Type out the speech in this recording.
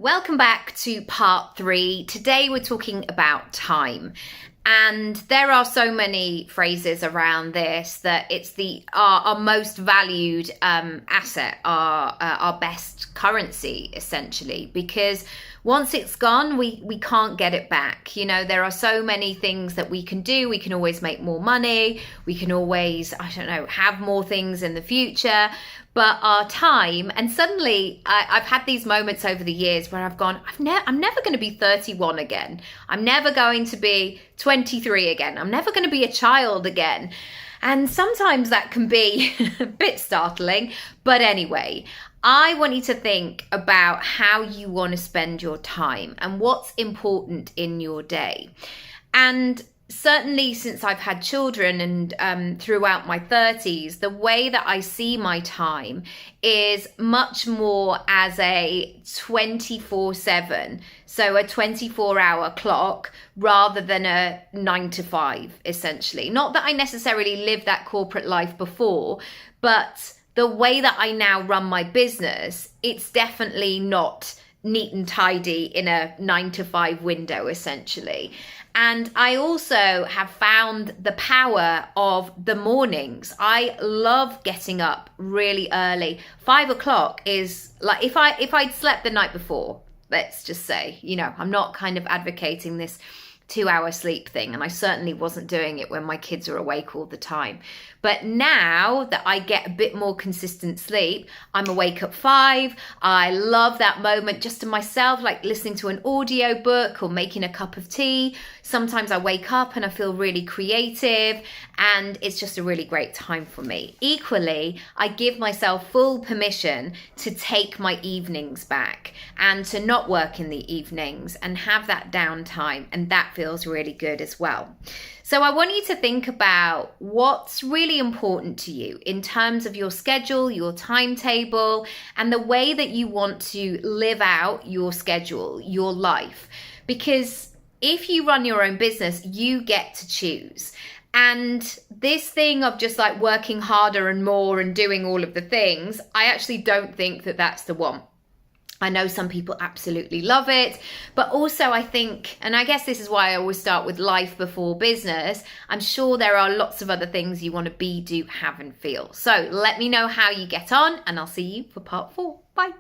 Welcome back to part 3. Today we're talking about time. And there are so many phrases around this that it's our most valued asset, our best currency, essentially, because once it's gone, we can't get it back. You know, there are so many things that we can do. We can always make more money. We can always, have more things in the future. But our time, and suddenly I've had these moments over the years where I've gone, I'm never going to be 31 again. I'm never going to be 23 again. I'm never going to be a child again. And sometimes that can be a bit startling. But anyway, I want you to think about how you want to spend your time and what's important in your day. And certainly since I've had children and throughout my 30s, the way that I see my time is much more as a 24/7, so a 24-hour clock rather than a 9 to 5, essentially. Not that I necessarily lived that corporate life before, but the way that I now run my business, it's definitely not neat and tidy in a 9 to 5 window, essentially. And I also have found the power of the mornings. I love getting up really early. 5 o'clock is like, if I'd slept the night before, let's just say, I'm not kind of advocating this 2-hour sleep thing, and I certainly wasn't doing it when my kids are awake all the time. But now that I get a bit more consistent sleep, I'm awake at 5. I love that moment just to myself, like listening to an audio book or making a cup of tea. Sometimes I wake up and I feel really creative, and it's just a really great time for me. Equally, I give myself full permission to take my evenings back and to not work in the evenings and have that downtime, and that feels really good as well. So I want you to think about what's really important to you in terms of your schedule, your timetable, and the way that you want to live out your schedule, your life. Because if you run your own business, you get to choose. And this thing of just like working harder and more and doing all of the things, I actually don't think that that's the one. I know some people absolutely love it, but also I think, and I guess this is why I always start with life before business, I'm sure there are lots of other things you want to be, do, have, and feel. So let me know how you get on, and I'll see you for part 4. Bye.